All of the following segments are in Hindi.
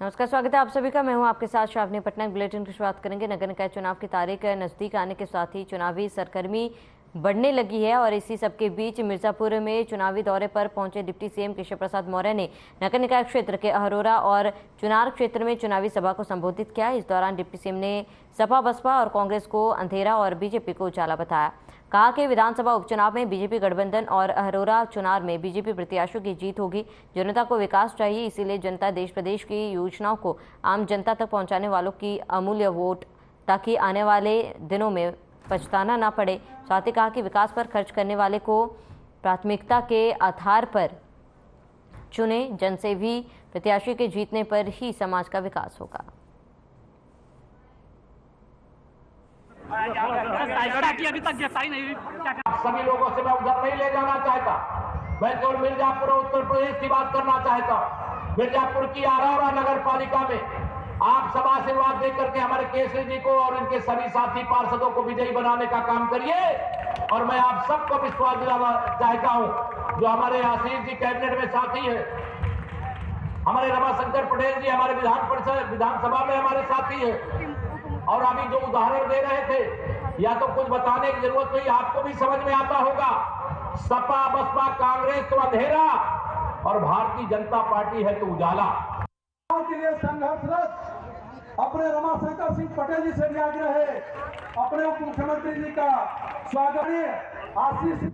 नमस्कार, स्वागत है आप सभी का। मैं हूं आपके साथ श्रावणी पटनायक। बुलेटिन की शुरुआत करेंगे। नगर निकाय चुनाव की तारीख नजदीक आने के साथ ही चुनावी सरगर्मी बढ़ने लगी है और इसी सबके बीच मिर्जापुर में चुनावी दौरे पर पहुंचे डिप्टी सीएम केशव प्रसाद मौर्य ने नगर निकाय क्षेत्र के अहरोरा और चुनार क्षेत्र में चुनावी सभा को संबोधित किया। इस दौरान डिप्टी सीएम ने सपा बसपा और कांग्रेस को अंधेरा और बीजेपी को उजाला बताया। कहा कि विधानसभा उपचुनाव में बीजेपी गठबंधन और अहरोरा चुनार में बीजेपी प्रत्याशियों की जीत होगी। जनता को विकास चाहिए, इसीलिए जनता देश प्रदेश की योजनाओं को आम जनता तक पहुंचाने वालों की अमूल्य वोट, ताकि आने वाले दिनों में पछताना ना पड़े। साथ ही कहा कि विकास पर खर्च करने वाले को प्राथमिकता के आधार पर चुने। जनसेवी प्रत्याशी के जीतने पर ही समाज का विकास होगा। अभी तक गिरफ्तारी नहीं हुई। सभी लोगों से मैं उधर नहीं ले जाना चाहता। मैं केवल मिर्जापुर उत्तर प्रदेश की बात करना चाहता हूं। मिर्जापुर की अहरोरा नगर पालिका में आप सब आशीर्वाद देकर के हमारे केसरी जी को और इनके सभी साथी पार्षदों को विजयी बनाने का काम करिए। और मैं आप सबको विश्वास दिलाना चाहता हूं, जो हमारे आशीष जी कैबिनेट में साथी है, हमारे रमाशंकर पटेल जी हमारे विधान परिषद विधानसभा में हमारे साथी है, और अभी जो उदाहरण दे रहे थे, या तो कुछ बताने की जरूरत नहीं, आपको भी समझ में आता होगा। सपा बसपा कांग्रेस तो अंधेरा और भारतीय जनता पार्टी है तो उजाला। के लिए संघर्षरत अपने रमाशंकर सिंह पटेल जी से भी आग्रह है, अपने उप मुख्यमंत्री जी का स्वागत है। आशीष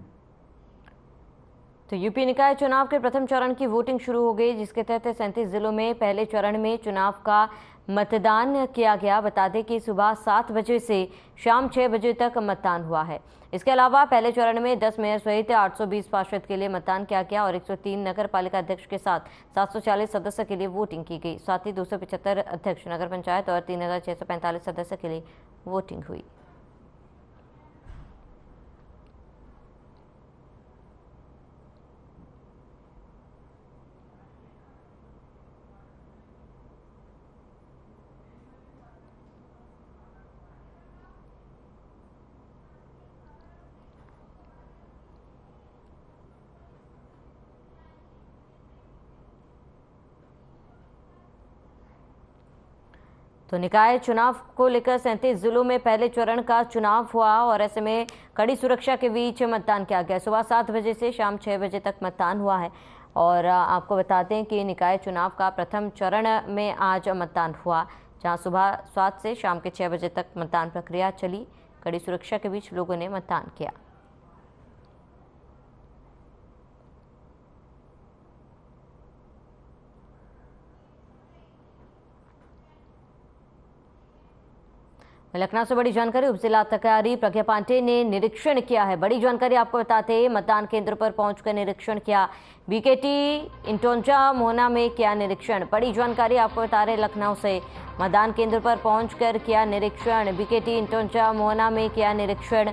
तो यूपी निकाय चुनाव के प्रथम चरण की वोटिंग शुरू हो गई, जिसके तहत 37 जिलों में पहले चरण में चुनाव का मतदान किया गया। बता दें कि सुबह 7 बजे से शाम 6 बजे तक मतदान हुआ है। इसके अलावा पहले चरण में 10 मेयर सहित 820 पार्षद के लिए मतदान किया गया और 103 नगर पालिका अध्यक्ष के साथ 740 सदस्य के लिए वोटिंग की गई। साथ ही 275 अध्यक्ष नगर पंचायत और 3645 सदस्य के लिए वोटिंग हुई। तो निकाय चुनाव को लेकर 37 जिलों में पहले चरण का चुनाव हुआ और ऐसे में कड़ी सुरक्षा के बीच मतदान किया गया। सुबह 7 बजे से शाम 6 बजे तक मतदान हुआ है और आपको बताते हैं कि निकाय चुनाव का प्रथम चरण में आज मतदान हुआ, जहां सुबह 7 से शाम के 6 बजे तक मतदान प्रक्रिया चली। कड़ी सुरक्षा के बीच लोगों ने मतदान किया। लखनऊ से बड़ी जानकारी उप जिलाधिकारी प्रज्ञा पांडे ने निरीक्षण किया है। बड़ी जानकारी आपको बताते हैं, मतदान केंद्र पर पहुंचकर निरीक्षण किया। बीकेटी इंटोंजा मोहना में किया निरीक्षण। बड़ी जानकारी आपको बता रहे लखनऊ से, मतदान केंद्र पर पहुंचकर किया निरीक्षण। बीकेटी इंटोंजा मोहना में किया निरीक्षण।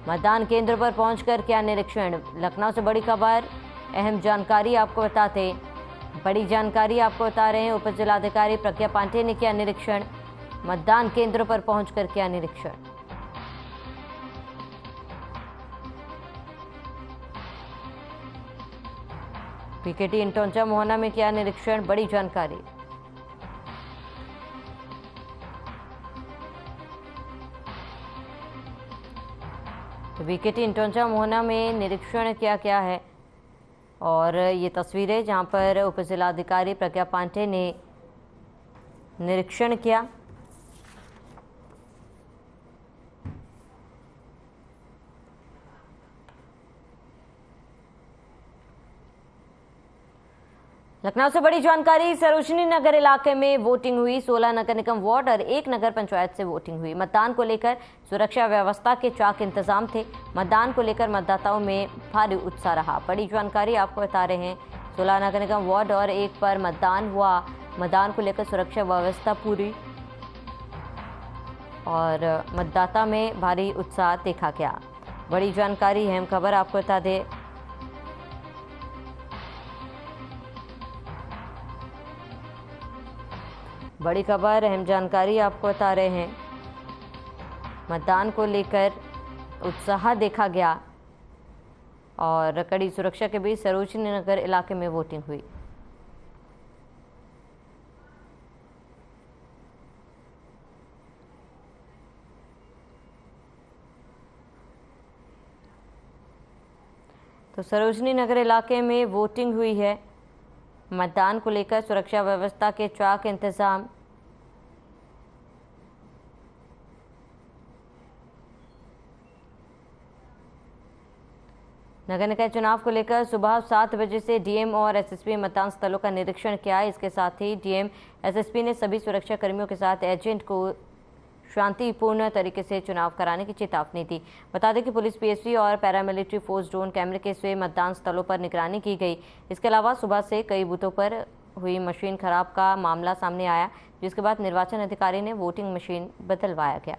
मतदान केंद्र पर पहुंचकर किया निरीक्षण। लखनऊ से बड़ी खबर, अहम जानकारी आपको बताते, बड़ी जानकारी आपको बता रहे हैं, उप जिलाधिकारी प्रज्ञा पांडे ने किया निरीक्षण। मतदान केंद्र पर पहुंचकर किया निरीक्षण। बीकेटी इंटोंजा मोहना में किया निरीक्षण। बड़ी जानकारी। तो बीकेटी इंटोंजा मोहना में निरीक्षण किया गया है और ये तस्वीरें जहां पर उप जिलाधिकारी प्रज्ञा पांडे ने निरीक्षण किया। लखनऊ से बड़ी जानकारी, सरोजनी नगर इलाके में वोटिंग हुई। 16 नगर निगम वार्ड और 1 नगर पंचायत से वोटिंग हुई। मतदान को लेकर सुरक्षा व्यवस्था के चाक इंतजाम थे। मतदान को लेकर मतदाताओं में भारी उत्साह रहा। बड़ी जानकारी आपको बता रहे हैं, 16 नगर निगम वार्ड और 1 पर मतदान हुआ। मतदान को लेकर सुरक्षा व्यवस्था पूरी और मतदाता में भारी उत्साह देखा गया। बड़ी जानकारी, अहम खबर आपको बता दें, बड़ी खबर, अहम जानकारी आपको बता रहे हैं, मतदान को लेकर उत्साह देखा गया और कड़ी सुरक्षा के बीच सरोजनी नगर इलाके में वोटिंग हुई। तो सरोजनी नगर इलाके में वोटिंग हुई है। मतदान को लेकर सुरक्षा व्यवस्था के चाक इंतजाम। नगर निकाय चुनाव को लेकर सुबह 7 बजे से डीएम और एसएसपी मतदान स्थलों का निरीक्षण किया। इसके साथ ही डीएम एसएसपी ने सभी सुरक्षा कर्मियों के साथ एजेंट को शांतिपूर्ण तरीके से चुनाव कराने की चेतावनी दी। बता दें कि पुलिस, पीएसपी और पैरामिलिट्री फोर्स ड्रोन कैमरे से मतदान स्थलों पर निगरानी की गई। इसके अलावा सुबह से कई बूथों पर हुई मशीन खराब का मामला सामने आया, जिसके बाद निर्वाचन अधिकारी ने वोटिंग मशीन बदलवाया गया।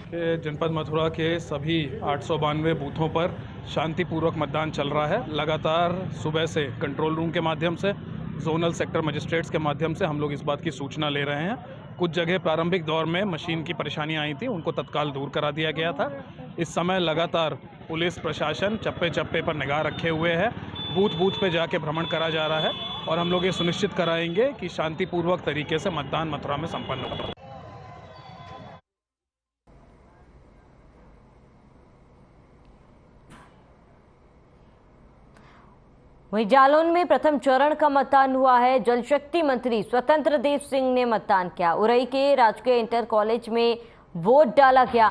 जनपद मथुरा के सभी 892 बूथों पर शांतिपूर्वक मतदान चल रहा है। लगातार सुबह से कंट्रोल रूम के माध्यम से, जोनल सेक्टर मजिस्ट्रेट्स के माध्यम से हम लोग इस बात की सूचना ले रहे हैं। कुछ जगह प्रारंभिक दौर में मशीन की परेशानियां आई थी, उनको तत्काल दूर करा दिया गया था। इस समय लगातार पुलिस प्रशासन चप्पे चप्पे पर निगाह रखे हुए है। बूथ बूथ पे जाके भ्रमण करा जा रहा है और हम लोग ये सुनिश्चित कराएंगे कि शांतिपूर्वक तरीके से मतदान मथुरा में संपन्न हो। वहीं जालौन में प्रथम चरण का मतदान हुआ है। जल शक्ति मंत्री स्वतंत्र देव सिंह ने मतदान किया। उरई के राजकीय इंटर कॉलेज में वोट डाला गया।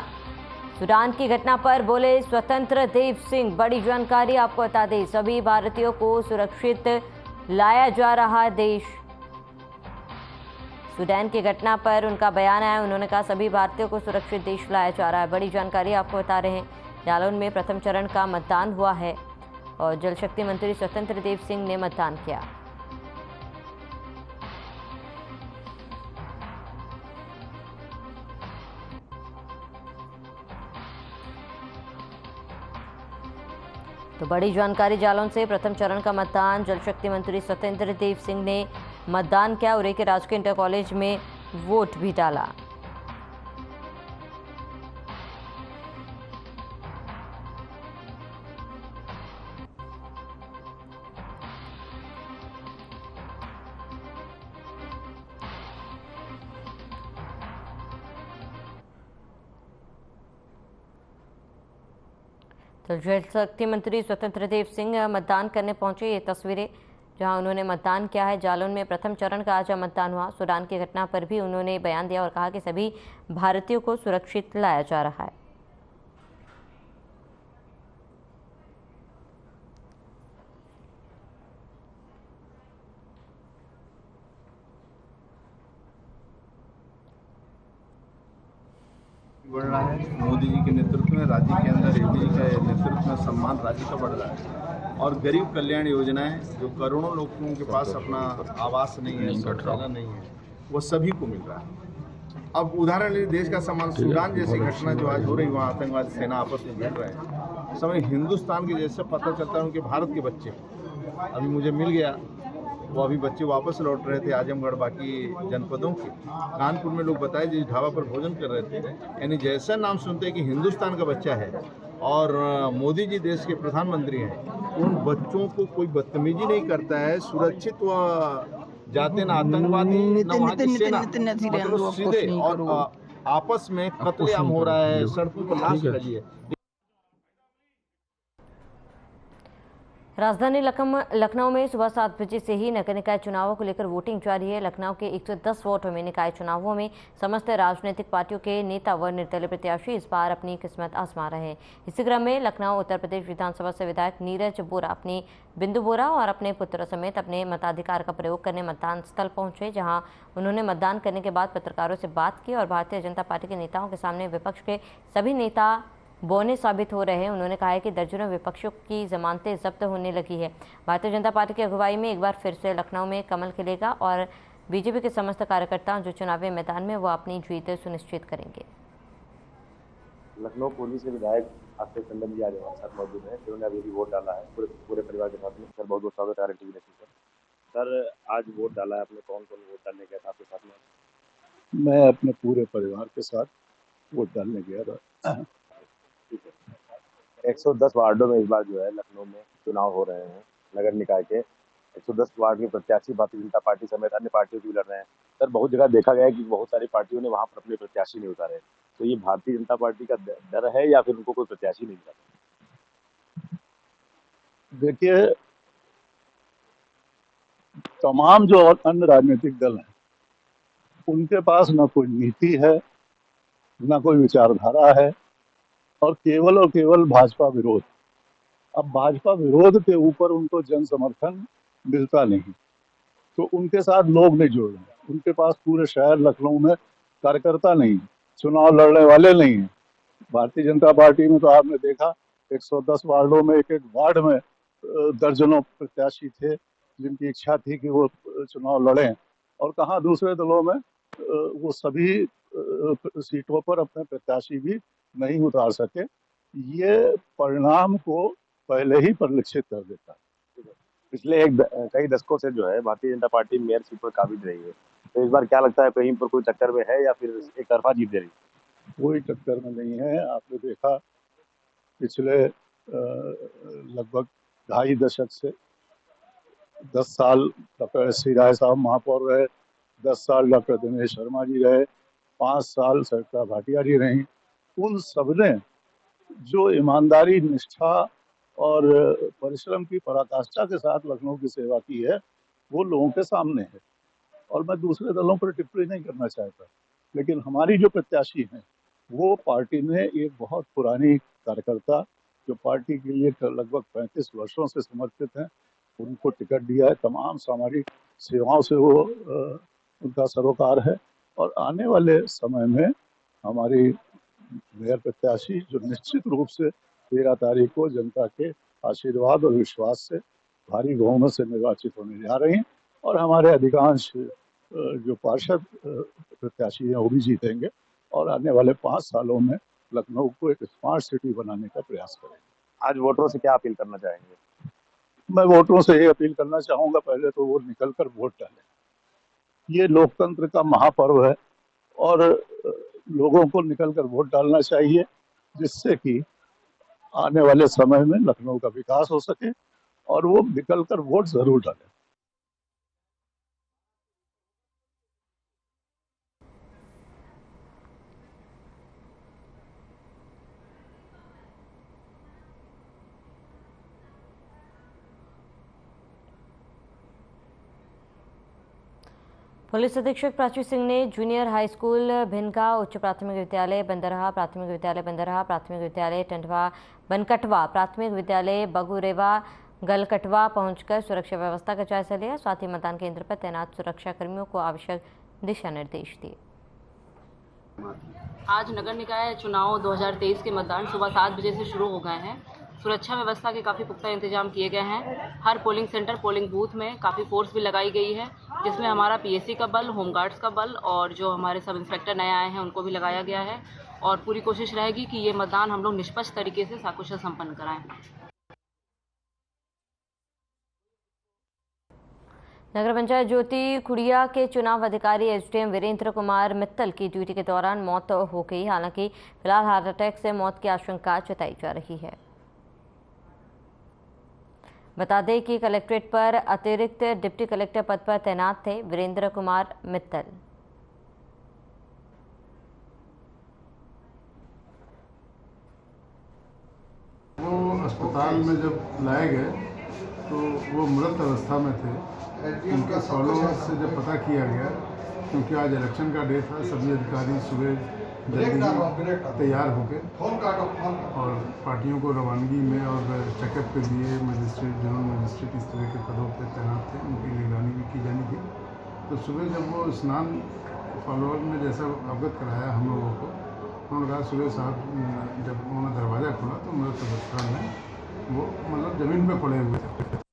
सूडान की घटना पर बोले स्वतंत्र देव सिंह, बड़ी जानकारी आपको बता दें, सभी भारतीयों को सुरक्षित लाया जा रहा है देश। सूडान की घटना पर उनका बयान आया। उन्होंने कहा सभी भारतीयों को सुरक्षित देश लाया जा रहा है। बड़ी जानकारी आपको बता रहे हैं, जालौन में प्रथम चरण का मतदान हुआ है और जल शक्ति मंत्री स्वतंत्र देव सिंह ने मतदान किया। तो बड़ी जानकारी, जालौन से प्रथम चरण का मतदान, जल शक्ति मंत्री स्वतंत्र देव सिंह ने मतदान किया। उरई के राजकीय इंटर कॉलेज में वोट भी डाला। तो जल शक्ति मंत्री स्वतंत्र देव सिंह मतदान करने पहुंचे। ये तस्वीरें जहां उन्होंने मतदान किया है। जालौन में प्रथम चरण का आज मतदान हुआ। सूडान की घटना पर भी उन्होंने बयान दिया और कहा कि सभी भारतीयों को सुरक्षित लाया जा रहा है। बढ़ रहा है। मोदी जी के नेतृत्व में राज्य के अंदर योगी जी के नेतृत्व में सम्मान राज्य का बढ़ रहा है और गरीब कल्याण योजनाएं जो करोड़ों लोगों के पास अपना आवास नहीं है, शौचालय नहीं है, वो सभी को मिल रहा है। अब उदाहरण लिए देश का सम्मान, सूडान जैसी घटना जो आज हो रही, वहाँ आतंकवादी सेना आपस में भिड़ रहे हैं, समय हिंदुस्तान के जैसे पता चलता है उनके भारत के बच्चे अभी मुझे मिल गया, वो अभी बच्चे वापस लौट रहे थे आजमगढ़ बाकी जनपदों के। कानपुर में लोग बताए जिस ढाबा पर भोजन कर रहे थे, यानी जैसा नाम सुनते हैं कि हिंदुस्तान का बच्चा है और मोदी जी देश के प्रधानमंत्री हैं, उन बच्चों को कोई बदतमीजी नहीं करता है, सुरक्षित व जाते ना आतंकवादी न वहाँ की सेना, मतलब सीधे, और आपस में कत्लेआम हो रहा है, सड़कों पर लाश लगी है। राजधानी लखनऊ में सुबह 7 बजे से ही नगर निकाय चुनावों को लेकर वोटिंग जारी है। लखनऊ के 110 वार्डों में निकाय चुनावों में समस्त राजनीतिक पार्टियों के नेता व निर्दलीय प्रत्याशी इस बार अपनी किस्मत आजमा रहे हैं। इसी क्रम में लखनऊ उत्तर प्रदेश विधानसभा से विधायक नीरज बोरा अपनी बिंदु बोरा और अपने पुत्र समेत अपने मताधिकार का प्रयोग करने मतदान स्थल पहुंचे, जहां उन्होंने मतदान करने के बाद पत्रकारों से बात की और भारतीय जनता पार्टी के नेताओं के सामने विपक्ष के सभी नेता बौने साबित हो रहे हैं। उन्होंने कहा है कि दर्जनों विपक्षियों की जमानतें जब्त होने लगी है। भारतीय जनता पार्टी की अगुवाई में एक बार फिर से लखनऊ में कमल खिलेगा और बीजेपी के समस्त कार्यकर्ता जो चुनावी मैदान में वो अपनी जीत सुनिश्चित करेंगे। लखनऊ पूर्वी से विधायक आशीष टंडन जी आज हमारे साथ मौजूद हैं, जिन्होंने अभी वोट डाला है पूरे परिवार के साथ में। सर बहुत बहुत स्वागत है RNTV नेशन सर। आज वोट डाला है आपने, कौन कौन वोट डालने गया था आपके साथ में? मैं अपने पूरे परिवार के साथ वोट डालने गया था। ठीक है। 110 वार्डों में इस बार जो है लखनऊ में चुनाव हो रहे हैं नगर निकाय के। 110 वार्ड के प्रत्याशी भारतीय जनता पार्टी समेत अन्य पार्टियों की भी लड़ रहे हैं। सर बहुत जगह देखा गया है कि बहुत सारी पार्टियों ने वहां पर अपने प्रत्याशी नहीं उतारे, तो ये भारतीय जनता पार्टी का डर है या फिर उनको कोई प्रत्याशी नहीं मिला? देखिए, तमाम जो अन्य राजनीतिक दल हैं उनके पास न कोई नीति है, न कोई विचारधारा है, और केवल भाजपा विरोध। अब भाजपा विरोध के ऊपर उनको जन समर्थन मिलता नहीं, तो उनके साथ लोग नहीं जुड़ रहे। उनके पास पूरे शहर लखनऊ में कार्यकर्ता नहीं, चुनाव लड़ने वाले नहीं है। भारतीय जनता पार्टी में तो आपने देखा 110 वार्डों में एक वार्ड में दर्जनों प्रत्याशी थे जिनकी इच्छा थी कि वो चुनाव लड़ें, और कहाँ दूसरे दलों में वो सभी सीटों पर अपने प्रत्याशी भी नहीं उतार सके। ये परिणाम को पहले ही परिलक्षित कर देता है। पिछले कई दशकों से जो है Bharatiya Janata party mayor seat पर काबिज रही है, तो इस बार क्या लगता है कहीं पर कोई टक्कर में है या फिर एक तरफा जीत दे रही है? कोई टक्कर में नहीं है। आपने देखा पिछले लगभग 2.5 दशक से 10 साल डॉक्टर एस सी राय साहब महापौर रहे, 10 साल डॉक्टर दिनेश शर्मा जी रहे, 5 साल सरिता भाटिया जी रहीं। उन सबने जो ईमानदारी, निष्ठा और परिश्रम की पराकाष्ठा के साथ लखनऊ की सेवा की है वो लोगों के सामने है। और मैं दूसरे दलों पर टिप्पणी नहीं करना चाहता, लेकिन हमारी जो प्रत्याशी हैं वो पार्टी ने एक बहुत पुरानी कार्यकर्ता जो पार्टी के लिए लगभग 35 वर्षों से समर्पित हैं, उनको टिकट दिया है। तमाम सामाजिक सेवाओं से वो उनका सरोकार है, और आने वाले समय में हमारी मेयर प्रत्याशी जो निश्चित रूप से 13 तारीख को जनता के आशीर्वाद और विश्वास से भारी बहुमत से निर्वाचित होने जा रही हैं, और हमारे अधिकांश जो पार्षद प्रत्याशी हैं वो भी जीतेंगे, और आने वाले 5 सालों में लखनऊ को एक स्मार्ट सिटी बनाने का प्रयास करेंगे। आज वोटरों से क्या अपील करना चाहेंगे? मैं वोटरों से ये अपील करना चाहूँगा, पहले तो वो निकल कर वोट डालें। ये लोकतंत्र का महापर्व है, और लोगों को निकल कर वोट डालना चाहिए, जिससे कि आने वाले समय में लखनऊ का विकास हो सके, और वो निकल कर वोट जरूर डालें। पुलिस अधीक्षक प्राची सिंह ने जूनियर हाई स्कूल भिनका, उच्च प्राथमिक विद्यालय बंदरहा, प्राथमिक विद्यालय बंदरहा, प्राथमिक विद्यालय टंडवा बनकटवा, प्राथमिक विद्यालय बगुरेवा गलकटवा पहुंचकर सुरक्षा व्यवस्था का जायजा लिया। साथ ही मतदान केंद्र पर तैनात सुरक्षा कर्मियों को आवश्यक दिशा निर्देश दिए। आज नगर निकाय चुनाव 2023 के मतदान सुबह 7 बजे से शुरू हो गए हैं। सुरक्षा व्यवस्था के काफ़ी पुख्ता इंतजाम किए गए हैं। हर पोलिंग सेंटर, पोलिंग बूथ में काफ़ी फोर्स भी लगाई गई है, जिसमें हमारा पीएससी का बल, होमगार्ड्स का बल और जो हमारे सब इंस्पेक्टर नए आए हैं उनको भी लगाया गया है। और पूरी कोशिश रहेगी कि ये मतदान हम लोग निष्पक्ष तरीके से सकुशल संपन्न कराएं। नगर पंचायत ज्योति खुड़िया के चुनाव अधिकारी एसडीएम वीरेंद्र कुमार मित्तल की ड्यूटी के दौरान मौत हो गई। हालांकि फिलहाल हार्ट अटैक से मौत की आशंका जताई जा रही है। बता दें कि कलेक्ट्रेट पर अतिरिक्त डिप्टी कलेक्टर पद पर तैनात थे वीरेंद्र कुमार मित्तल। वो अस्पताल में जब लाए गए तो वो मृत अवस्था में थे। उनके फॉलोअर से जब पता किया गया, क्योंकि आज इलेक्शन का डे था, सभी अधिकारी सुबह जल्दी तैयार होकर और पार्टियों को रवानगी में और चेकअप के लिए मजिस्ट्रेट, जनरल मजिस्ट्रेट इस तरह के पदों पर तैनात थे, उनकी निगरानी भी की जानी थी। तो सुबह जब वो स्नान फॉलोअर ने जैसा अवगत कराया हम लोगों को, उन्होंने कहा सुबह साहब जब उन्होंने दरवाज़ा खोला तो मृत अवस्था में वो मतलब ज़मीन पर पड़े हुए थे।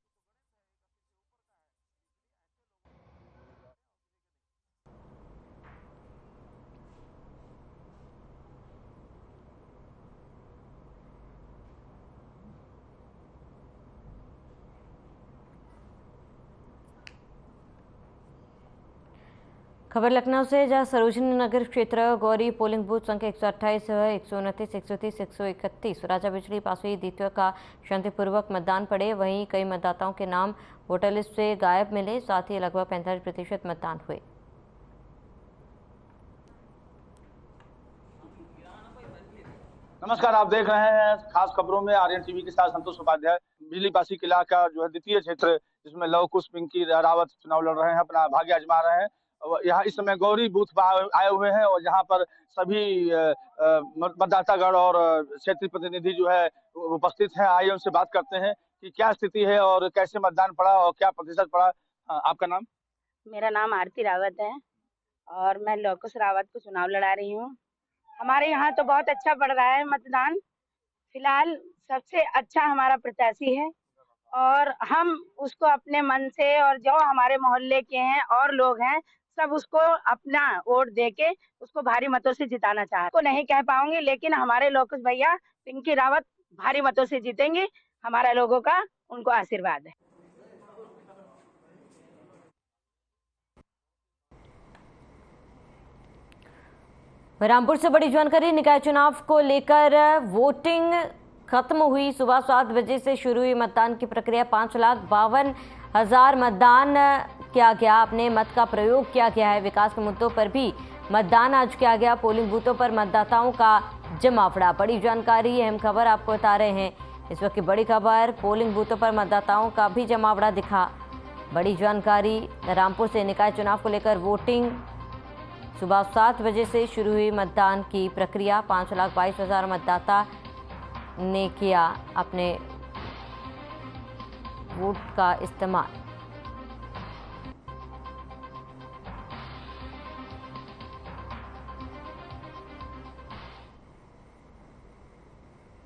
खबर लखनऊ से, जहां सरोजनी नगर क्षेत्र गौरी पोलिंग बूथ संख्या 128, 129, 130, 131 राजा बिजली पासवाई द्वितीय का शांतिपूर्वक मतदान पड़े। वहीं कई मतदाताओं के नाम वोटर लिस्ट से गायब मिले। साथ ही लगभग 45% मतदान हुए। नमस्कार, आप देख रहे हैं खास खबरों में आर्यन टीवी के साथ संतोष उपाध्याय। बिजली पासी किला का जो है द्वितीय क्षेत्र, जिसमें लव कुश पिंकी रावत चुनाव लड़ रहे हैं, अपना भाग्य आजमा रहे हैं। यहाँ इस समय गौरी बूथ आए हुए हैं और यहाँ पर सभी मतदातागण और क्षेत्रीय प्रतिनिधि जो है उपस्थित हैं। आइए उनसे बात करते हैं कि क्या स्थिति है और कैसे मतदान पड़ा और क्या प्रतिशत पड़ा। आपका नाम? मेरा नाम आरती रावत है और मैं लवकुश रावत को चुनाव लड़ा रही हूँ। हमारे यहाँ तो बहुत अच्छा पड़ रहा है मतदान। फिलहाल सबसे अच्छा हमारा प्रत्याशी है और हम उसको अपने मन से, और जो हमारे मोहल्ले के हैं और लोग हैं, सब उसको अपना वोट देके उसको भारी मतों से जिताना चाहते। को नहीं कह पाऊंगी, लेकिन हमारे लवकुश भैया पिंकी रावत भारी मतों से जीतेंगे। हमारा लोगों का उनको आशीर्वाद है। रामपुर से बड़ी जानकारी, निकाय चुनाव को लेकर वोटिंग खत्म हुई। सुबह 7 बजे से शुरू हुई मतदान की प्रक्रिया। 5,52,000 मतदान किया गया। अपने मत का प्रयोग किया गया है। विकास के मुद्दों पर भी मतदान आज किया गया। पोलिंग बूथों पर मतदाताओं का जमावड़ा। बड़ी जानकारी, अहम खबर आपको बता रहे हैं। इस वक्त की बड़ी खबर, पोलिंग बूथों पर मतदाताओं का भी जमावड़ा दिखा। बड़ी जानकारी, रामपुर से निकाय चुनाव को लेकर वोटिंग सुबह 7 बजे से शुरू हुई मतदान की प्रक्रिया। 5,22,000 मतदाता ने किया अपने वोट का इस्तेमाल।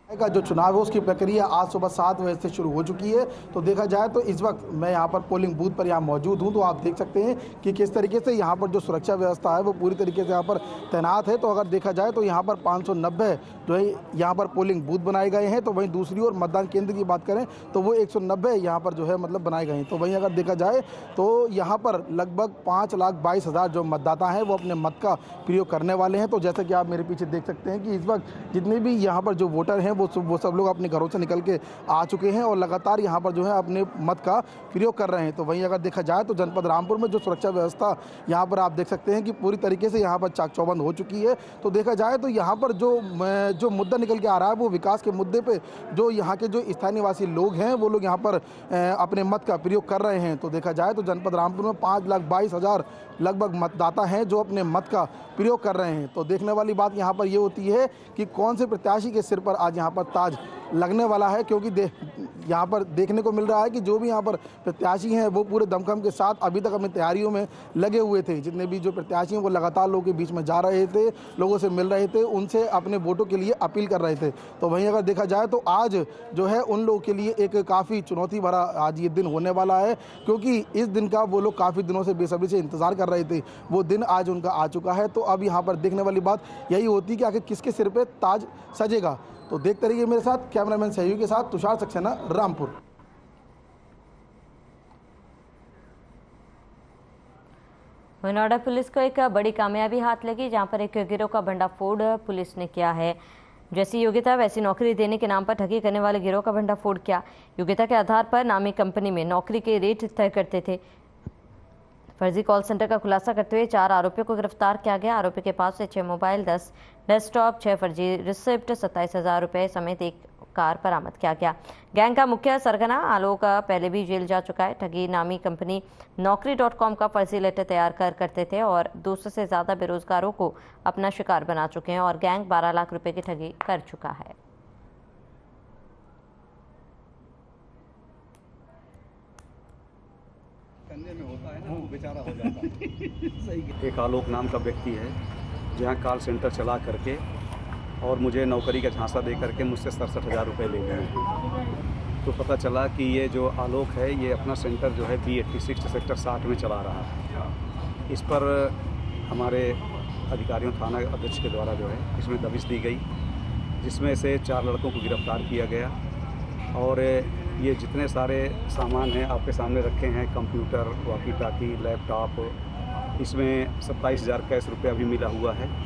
का जो चुनाव है उसकी प्रक्रिया आज सुबह 7 बजे से शुरू हो चुकी है। तो देखा जाए तो इस वक्त मैं यहाँ पर पोलिंग बूथ पर यहाँ मौजूद हूँ। तो आप देख सकते हैं कि किस तरीके से यहाँ पर जो सुरक्षा व्यवस्था है वो पूरी तरीके से यहाँ पर तैनात है। तो अगर देखा जाए तो यहाँ पर 590 जो है यहाँ पर पोलिंग बूथ बनाए गए हैं। तो वहीं दूसरी ओर मतदान केंद्र की बात करें तो वो 190 यहाँ पर जो है मतलब बनाए गए हैं। तो वहीं अगर देखा जाए तो यहाँ पर लगभग 5,22,000 जो मतदाता हैं वो अपने मत का प्रयोग करने वाले हैं। तो जैसे कि आप मेरे पीछे देख सकते हैं कि इस वक्त जितने भी यहाँ पर जो वोटर हैं वो सब लोग अपने घरों से निकल के आ चुके हैं और लगातार यहाँ पर जो है अपने मत का प्रयोग कर रहे हैं। तो वहीं अगर देखा जाए तो जनपद रामपुर में जो सुरक्षा व्यवस्था यहाँ पर आप देख सकते हैं कि पूरी तरीके से यहाँ पर चाक चौबंद हो चुकी है। तो देखा जाए तो यहाँ पर जो मुद्दा निकल के आ रहा है वो विकास के मुद्दे पे जो यहाँ के जो स्थानीय निवासी लोग हैं वो लोग यहाँ पर अपने मत का प्रयोग कर रहे हैं। तो देखा जाए तो जनपद रामपुर में 5,22,000 लगभग मतदाता हैं जो अपने मत का प्रयोग कर रहे हैं। तो देखने वाली बात यहाँ पर ये होती है कि कौन से प्रत्याशी के सिर पर आज यहाँ पर ताज लगने वाला है, क्योंकि यहाँ पर देखने को मिल रहा है कि जो भी यहाँ पर प्रत्याशी हैं वो पूरे दमखम के साथ अभी तक अपनी तैयारियों में लगे हुए थे। जितने भी जो प्रत्याशी हैं वो लगातार लोगों के बीच में जा रहे थे, लोगों से मिल रहे थे, उनसे अपने वोटों के लिए अपील कर रहे थे। तो वहीं अगर देखा जाए तो आज जो है उन लोगों के लिए एक काफ़ी चुनौती भरा आज ये दिन होने वाला है, क्योंकि इस दिन का वो लोग काफ़ी दिनों से बेसब्री से इंतज़ार कर रहे थे। वो दिन आज उनका आ चुका है। तो अब यहाँ पर देखने वाली बात यही होती है कि आखिर किसके सिर पर ताज सजेगा। तो देखते रहिए मेरे साथ, कैमरामैन सहयोगी के साथ तुषार सक्सेना, रामपुर। नोएडा पुलिस को एक बड़ी कामयाबी हाथ लगी, जहां पर एक गिरोह का भंडाफोड़ पुलिस ने किया है। जैसी योग्यता वैसी नौकरी देने के नाम पर ठगी करने वाले गिरोह का भंडाफोड़ किया। योग्यता के आधार पर नामी कंपनी में नौकरी के रेट तय करते थे। फर्जी कॉल सेंटर का खुलासा करते हुए 4 आरोपियों को गिरफ्तार किया गया। आरोपी के पास से 6 मोबाइल, 10 डेस्कटॉप, 6 फर्जी रिसिप्ट, 27,000 रुपये समेत एक कार बरामद किया गया। गैंग का मुख्य सरगना आलोक पहले भी जेल जा चुका है। ठगी नामी कंपनी नौकरी.com का फर्जी लेटर तैयार करते थे और 200 से ज़्यादा बेरोजगारों को अपना शिकार बना चुके हैं और गैंग 12 लाख रुपए की ठगी कर चुका है। एक आलोक नाम का व्यक्ति है जहाँ कॉल सेंटर चला करके और मुझे नौकरी का झांसा दे करके मुझसे 67,000 रुपये ले गए। तो पता चला कि ये जो आलोक है ये अपना सेंटर जो है B86 सेक्टर 60 में चला रहा है। इस पर हमारे अधिकारियों थाना अध्यक्ष के द्वारा जो है इसमें दबिश दी गई, जिसमें से 4 लड़कों को गिरफ्तार किया गया। और ये जितने सारे सामान हैं आपके सामने रखे हैं, कंप्यूटर, वॉकी टॉकी, लैपटॉप इसमें 27,000 कैश रुपया भी मिला हुआ है।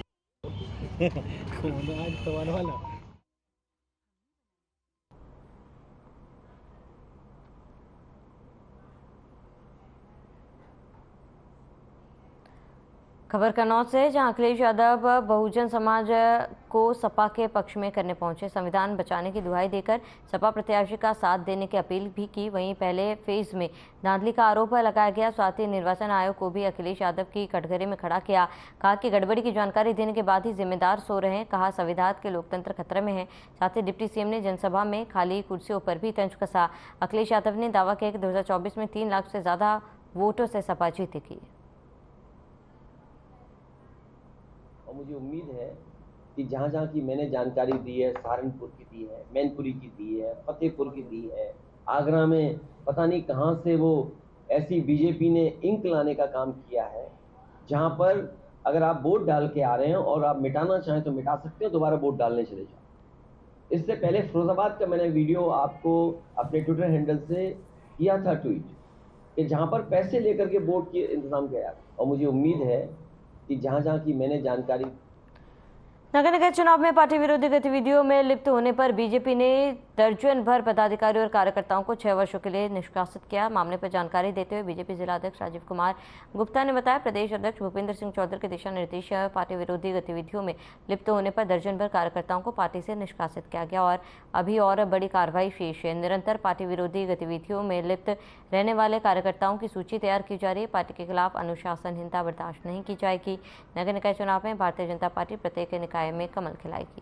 खबर कन्नौज से, जहां अखिलेश यादव बहुजन समाज को सपा के पक्ष में करने पहुंचे। संविधान बचाने की दुहाई देकर सपा प्रत्याशी का साथ देने की अपील भी की। वहीं पहले फेज में धांधली का आरोप लगाया गया। साथ ही निर्वाचन आयोग को भी अखिलेश यादव की कटघरे में खड़ा किया। कहा कि गड़बड़ी की जानकारी देने के बाद ही जिम्मेदार सो रहे हैं। कहा संविधान के लोकतंत्र खतरे में है। साथ ही डिप्टी सीएम ने जनसभा में खाली कुर्सियों पर भी तंज कसा। अखिलेश यादव ने दावा किया कि 2024 में 3 लाख से ज्यादा वोटों से सपा जीतेगी। और मुझे उम्मीद है कि जहाँ जहाँ की मैंने जानकारी दी है, सहारनपुर की दी है, मैनपुरी की दी है, फतेहपुर की दी है, आगरा में पता नहीं कहाँ से वो ऐसी बीजेपी ने इंक लाने का काम किया है, जहाँ पर अगर आप वोट डाल के आ रहे हैं और आप मिटाना चाहें तो मिटा सकते हो, दोबारा वोट डालने चले जाओ। इससे पहले फिरोजाबाद का मैंने वीडियो आपको अपने ट्विटर हैंडल से किया था ट्वीट, कि जहाँ पर पैसे लेकर के वोट के इंतजाम किया। और मुझे उम्मीद है कि जहाँ जहाँ की मैंने जानकारी। नगर निकाय चुनाव में पार्टी विरोधी गतिविधियों में लिप्त होने पर बीजेपी ने दर्जन भर पदाधिकारियों और कार्यकर्ताओं को 6 वर्षों के लिए निष्कासित किया। मामले पर जानकारी देते हुए बीजेपी जिला अध्यक्ष राजीव कुमार गुप्ता ने बताया, प्रदेश अध्यक्ष भूपेंद्र सिंह चौधरी के दिशा निर्देश पार्टी विरोधी गतिविधियों में लिप्त होने पर दर्जन भर कार्यकर्ताओं को पार्टी से निष्कासित किया गया और अभी और बड़ी कार्रवाई शेष है। निरंतर पार्टी विरोधी गतिविधियों में लिप्त रहने वाले कार्यकर्ताओं की सूची तैयार की जा रही है। पार्टी के खिलाफ अनुशासनहीनता बर्दाश्त नहीं की जाएगी। नगर निकाय चुनाव में भारतीय जनता पार्टी प्रत्येक निकाय में कमल खिलाएगी।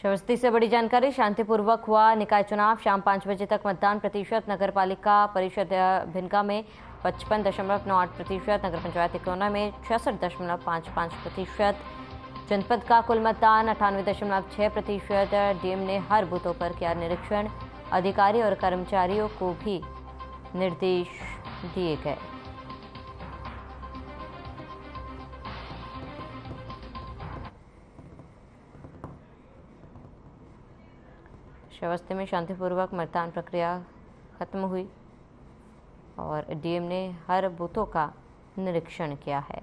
श्रावस्ती से बड़ी जानकारी, शांतिपूर्वक हुआ निकाय चुनाव। शाम 5 बजे तक मतदान प्रतिशत। नगर पालिका परिषद भिनका में 55.98%, नगर पंचायत तिकोना में 66.55%। जनपद का कुल मतदान 98.6%। डीएम ने हर बूथों पर किया निरीक्षण। अधिकारी और कर्मचारियों को भी निर्देश दिए गए। श्रावस्ती में शांतिपूर्वक मतदान प्रक्रिया खत्म हुई और डीएम ने हर बूथों का निरीक्षण किया है।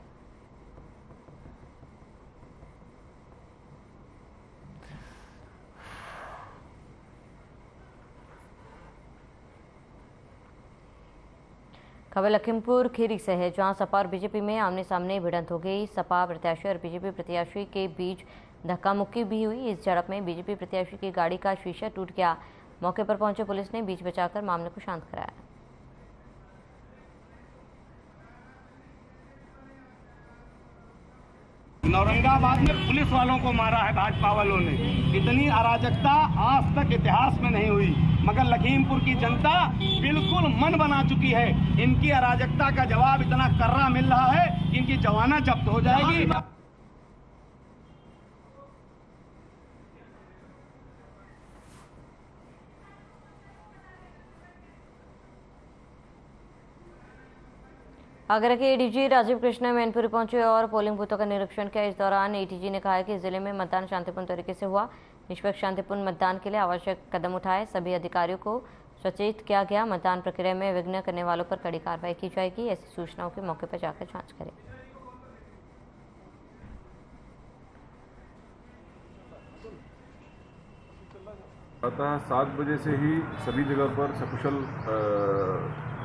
खबर लखीमपुर खीरी से है, जहां सपा और बीजेपी में आमने सामने भिड़ंत हो गई। सपा प्रत्याशी और बीजेपी प्रत्याशी के बीच धक्का मुक्की भी हुई। इस झड़प में बीजेपी प्रत्याशी की गाड़ी का शीशा टूट गया। मौके पर पहुंचे पुलिस ने बीच बचाकर मामले को शांत कराया। औरंगाबाद में पुलिस वालों को मारा है भाजपा वालों ने। इतनी अराजकता आज तक इतिहास में नहीं हुई, मगर लखीमपुर की जनता बिल्कुल मन बना चुकी है। इनकी अराजकता का जवाब इतना कर्रा मिल रहा है कि इनकी जवाना जब्त हो जाएगी। आगरा के एडीजी राजीव कृष्ण मैनपुरी पहुंचे और पोलिंग बूथों का निरीक्षण किया। इस दौरान एडीजी ने कहा कि जिले में मतदान शांतिपूर्ण तरीके से हुआ। निष्पक्ष शांतिपूर्ण मतदान के लिए आवश्यक कदम उठाए। सभी अधिकारियों को सचेत किया गया। मतदान प्रक्रिया में विघ्न करने वालों पर कड़ी कार्रवाई की जाएगी। ऐसी सूचनाओं के मौके पर जाकर जांच करें। प्रातः 7 बजे से ही सभी जगह पर सकुशल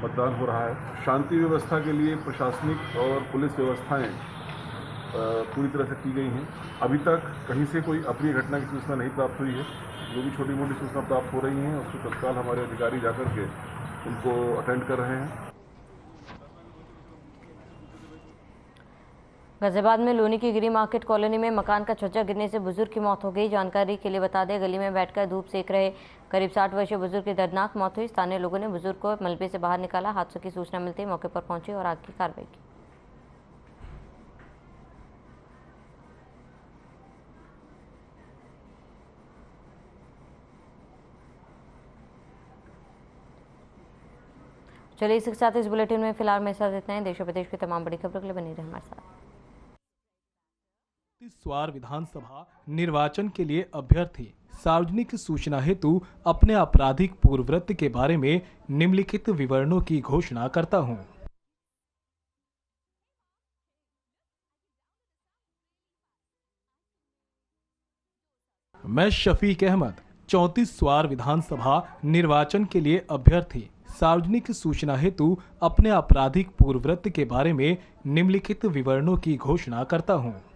मतदान हो रहा है। शांति व्यवस्था के लिए प्रशासनिक और पुलिस व्यवस्थाएं पूरी तरह से की गई हैं। अभी तक कहीं से कोई अप्रिय घटना की सूचना नहीं प्राप्त हुई है। जो भी छोटी मोटी सूचना प्राप्त हो रही हैं उसको तत्काल हमारे अधिकारी जाकर के उनको अटेंड कर रहे हैं। गाजियाबाद में लोनी की गिरी मार्केट कॉलोनी में मकान का छज्जा गिरने से बुजुर्ग की मौत हो गई। जानकारी के लिए बता दें, गली में बैठकर धूप सेक रहे करीब 60 वर्षीय बुजुर्ग की दर्दनाक मौत हुई। स्थानीय लोगों ने बुजुर्ग को मलबे से बाहर निकाला। हादसे की सूचना मिलते ही मौके पर पहुंचे और आगे की कार्रवाई की। चलिए इसके साथ इस बुलेटिन में फिलहाल मेरे साथ इतना ही। देश और प्रदेश की तमाम बड़ी खबरों के लिए बने रहे हमारे साथ। स्वार विधानसभा निर्वाचन के लिए अभ्यर्थी सार्वजनिक सूचना हेतु अपने आपराधिक पूर्ववृत्त के बारे में निम्नलिखित विवरणों की घोषणा करता हूं। मैं शफीक अहमद 34 वार विधानसभा निर्वाचन के लिए अभ्यर्थी सार्वजनिक सूचना हेतु अपने आपराधिक पूर्ववृत्त के बारे में निम्नलिखित विवरणों की घोषणा करता हूं।